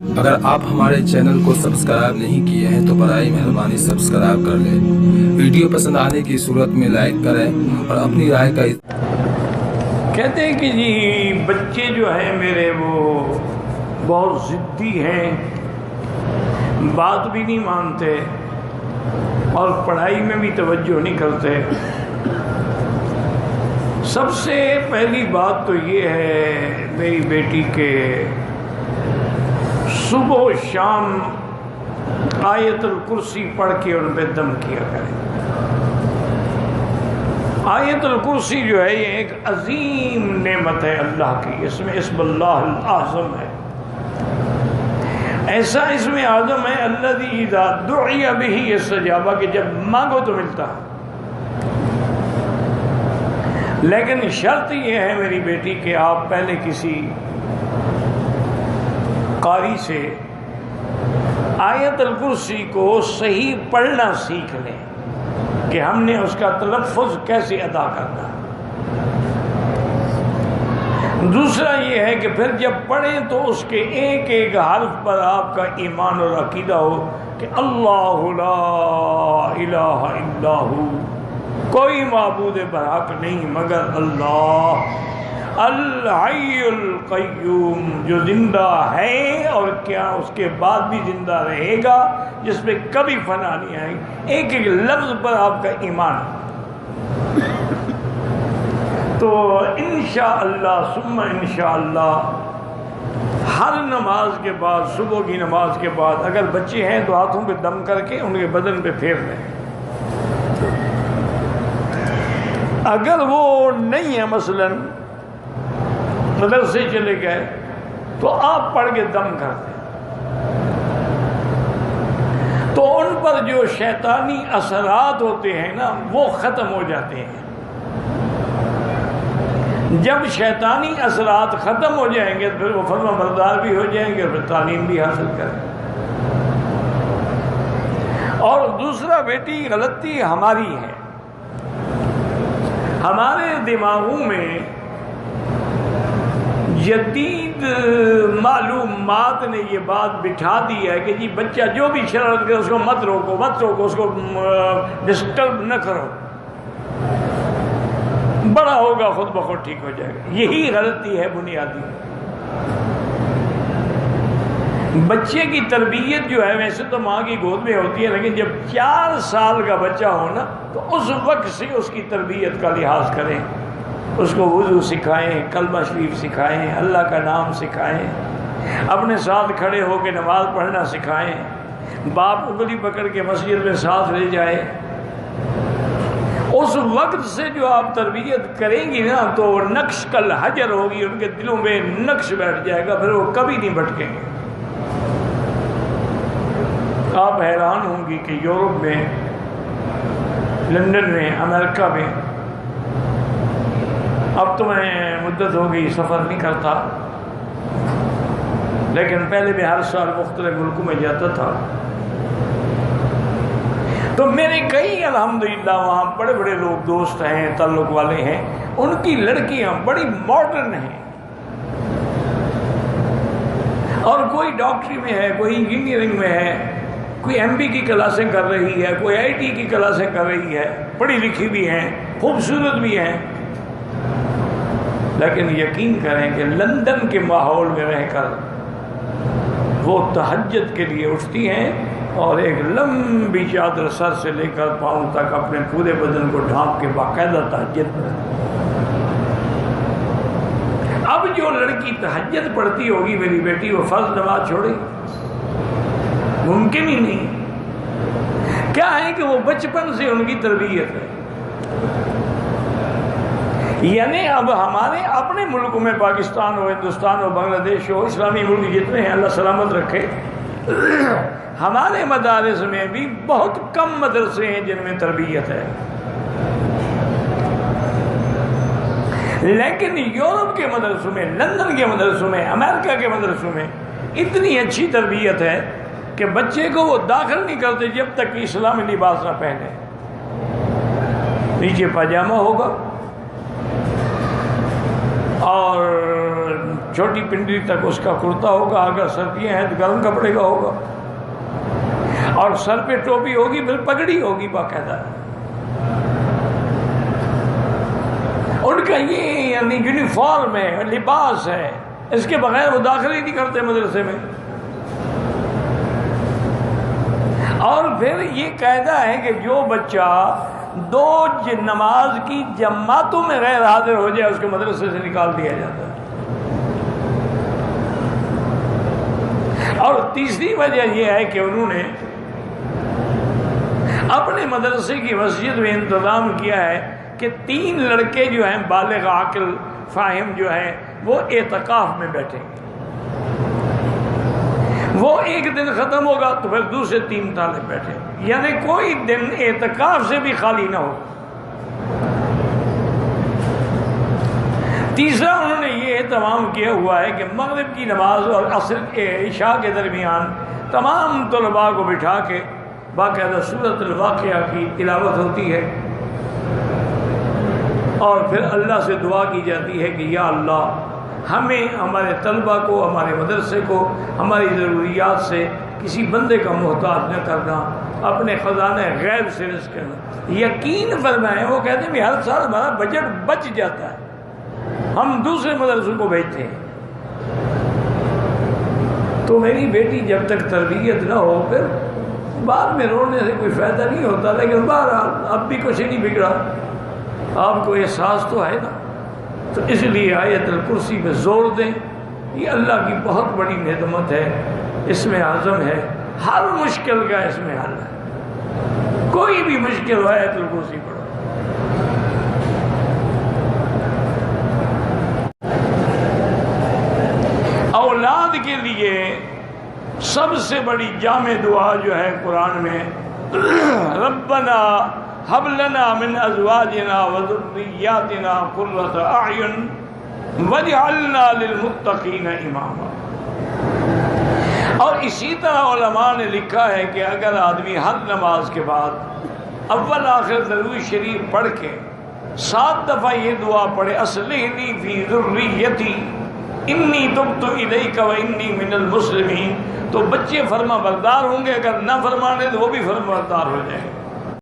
اگر آپ ہمارے چینل کو سبسکرائب نہیں کیے ہیں تو برائے مہربانی سبسکرائب کر لیں۔ ویڈیو پسند آنے کی صورت میں لائک کریں اور اپنی رائے کا کہتے ہیں کہ جی بچے جو ہیں میرے وہ بہت ضدی ہیں، بات بھی نہیں مانتے اور پڑھائی میں بھی توجہ نہیں کرتے۔ سب سے پہلی بات تو یہ ہے میری بیٹی کے صبح و شام آیت الکرسی پڑھ کے ان پہ دم کیا کریں۔ آیت الکرسی جو ہے یہ ایک عظیم نعمت ہے اللہ کی، اس میں اسم اللہ الاعظم ہے، ایسا اسم اعظم ہے الذی اذا دعی بہ استجاب، کہ جب مانگو تو ملتا۔ لیکن شرط یہ ہے میری بیٹی کہ آپ پہلے کسی قاری سے آیت الکرسی کو صحیح پڑھنا سیکھ لیں کہ ہم نے اس کا تلفظ کیسے ادا کرنا۔ دوسرا یہ ہے کہ پھر جب پڑھیں تو اس کے ایک ایک حرف پر آپ کا ایمان اور عقیدہ ہو کہ اللہ لا الہ الا ہو، کوئی معبود برحق نہیں مگر اللہ الحی القیوم، جو زندہ ہے اور کیا اس کے بعد بھی زندہ رہے گا، جس پہ کبھی فنا نہیں آئے گی۔ ایک ایک لفظ پر آپ کا ایمان۔ تو انشاءاللہ ثم انشاءاللہ ہر نماز کے بعد، صبح کی نماز کے بعد اگر بچے ہیں تو ہاتھوں پہ دم کر کے ان کے بدن پہ پھیر دیں۔ اگر وہ نہیں ہے مثلاً مدرسے چلے گئے تو آپ پڑھ کے دم کر دیں، تو ان پر جو شیطانی اثرات ہوتے ہیں نا وہ ختم ہو جاتے ہیں۔ جب شیطانی اثرات ختم ہو جائیں گے تو پھر وہ فرما بردار بھی ہو جائیں گے اور پھر تعلیم بھی حاصل کریں گے۔ اور دوسرا بیٹی غلطی ہماری ہے، ہمارے دماغوں میں جدید معلومات نے یہ بات بٹھا دی ہے کہ جی بچہ جو بھی شرارت کرے اس کو مت روکو، اس کو ڈسٹرب نہ کرو، بڑا ہوگا خود بخود ٹھیک ہو جائے گا۔ یہی غلطی ہے بنیادی۔ بچے کی تربیت جو ہے ویسے تو ماں کی گود میں ہوتی ہے، لیکن جب 4 سال کا بچہ ہو نا تو اس وقت سے اس کی تربیت کا لحاظ کریں، اس کو وضو سکھائیں، کلمہ شریف سکھائیں، اللہ کا نام سکھائیں، اپنے ساتھ کھڑے ہو کے نماز پڑھنا سکھائیں، باپ انگلی پکڑ کے مسجد میں ساتھ لے جائیں۔ اس وقت سے جو آپ تربیت کریں گی نا تو نقش کل حجر ہوگی، ان کے دلوں میں نقش بیٹھ جائے گا، پھر وہ کبھی نہیں بھٹکیں گے۔ آپ حیران ہوں گی کہ یورپ میں، لندن میں، امریکہ میں، اب تو میں مدت ہو گئی سفر نہیں کرتا، لیکن پہلے میں ہر سال مختلف ملکوں میں جاتا تھا، تو میرے کئی الحمدللہ وہاں بڑے بڑے لوگ دوست ہیں، تعلق والے ہیں، ان کی لڑکیاں بڑی ماڈرن ہیں، اور کوئی ڈاکٹری میں ہے، کوئی انجینئرنگ میں ہے، کوئی ایم بی کی کلاسیں کر رہی ہے، کوئی آئی ٹی کی کلاسیں کر رہی ہے، پڑھی لکھی بھی ہیں، خوبصورت بھی ہیں۔ لیکن یقین کریں کہ لندن کے ماحول میں رہ کر وہ تہجد کے لیے اٹھتی ہیں اور ایک لمبی چادر سر سے لے کر پاؤں تک اپنے پورے بدن کو ڈھانپ کے باقاعدہ تہجد پڑھتی۔ اب جو لڑکی تہجد پڑھتی ہوگی میری بیٹی، وہ فرض نماز چھوڑے؟ ممکن ہی نہیں۔ کیا ہے کہ وہ بچپن سے ان کی تربیت ہے۔ یعنی اب ہمارے اپنے ملک میں، پاکستان ہو، ہندوستان ہو، بنگلہ دیش ہو، اسلامی ملک جتنے ہیں اللہ سلامت رکھے، ہمارے مدارس میں بھی بہت کم مدرسے ہیں جن میں تربیت ہے، لیکن یورپ کے مدرسوں میں، لندن کے مدرسوں میں، امریکہ کے مدرسوں میں اتنی اچھی تربیت ہے کہ بچے کو وہ داخل نہیں کرتے جب تک کہ اسلامی لباس نہ پہنے۔ نیچے پاجامہ ہوگا اور چھوٹی پنڈلی تک اس کا کرتا ہوگا، اگر سردیاں ہیں تو گرم کپڑے کا ہوگا، اور سر پہ ٹوپی ہوگی، پھر پگڑی ہوگی باقاعدہ۔ ان کا یہ یعنی یونیفارم ہے، لباس ہے، اس کے بغیر وہ داخل ہی نہیں کرتے مدرسے میں۔ اور پھر یہ قاعدہ ہے کہ جو بچہ 2 نماز کی جماعتوں میں غیر حاضر ہو جائے اس کو مدرسے سے نکال دیا جاتا ہے۔ اور تیسری وجہ یہ ہے کہ انہوں نے اپنے مدرسے کی مسجد میں انتظام کیا ہے کہ 3 لڑکے جو ہیں بالغ عاقل فاہم جو ہیں وہ اعتکاف میں بیٹھیں گے۔ وہ ایک دن ختم ہوگا تو پھر دوسرے 3 طالب بیٹھے، یعنی کوئی دن اعتکاف سے بھی خالی نہ ہو۔ تیسرا انہوں نے یہ اہتمام کیا ہوا ہے کہ مغرب کی نماز اور عصر کے عشاء کے درمیان تمام طلباء کو بٹھا کے باقاعدہ سورۃ الواقعہ کی تلاوت ہوتی ہے، اور پھر اللہ سے دعا کی جاتی ہے کہ یا اللہ ہمیں، ہمارے طلبہ کو، ہمارے مدرسے کو، ہماری ضروریات سے کسی بندے کا محتاج نہ کرنا، اپنے خزانہ غیب سے رزق کرنا۔ یقین فرمائیں، وہ کہتے ہیں کہ ہر سال ہمارا بجٹ بچ جاتا ہے، ہم دوسرے مدرسوں کو بھیجتے ہیں۔ تو میری بیٹی جب تک تربیت نہ ہو پھر بعد میں رونے سے کوئی فائدہ نہیں ہوتا، لیکن بہرحال اب بھی کچھ نہیں بگڑا، آپ کو احساس تو ہے نا۔ تو اس لیے آیت الکرسی پہ زور دیں، یہ اللہ کی بہت بڑی نعمت ہے، اس میں عزم ہے، ہر مشکل کا اس میں حل ہے۔ کوئی بھی مشکل ہو آیت الکرسی پڑھو۔ اولاد کے لیے سب سے بڑی جامع دعا جو ہے قرآن میں، ربنا هب لنا من ازواجنا وذرياتنا قرة اعین واجعلنا للمتقین اماما۔ اور اسی طرح علماء نے لکھا ہے کہ اگر آدمی ہر نماز کے بعد اول آخر ضروری شریف پڑھ کے 7 دفعہ یہ دعا پڑھے، اصلحنی فی ذریتی انی تبت الیک وانی من المسلمین، تو بچے فرما بردار ہوں گے، اگر نہ فرمانے تو وہ بھی فرما بردار ہو جائیں گے۔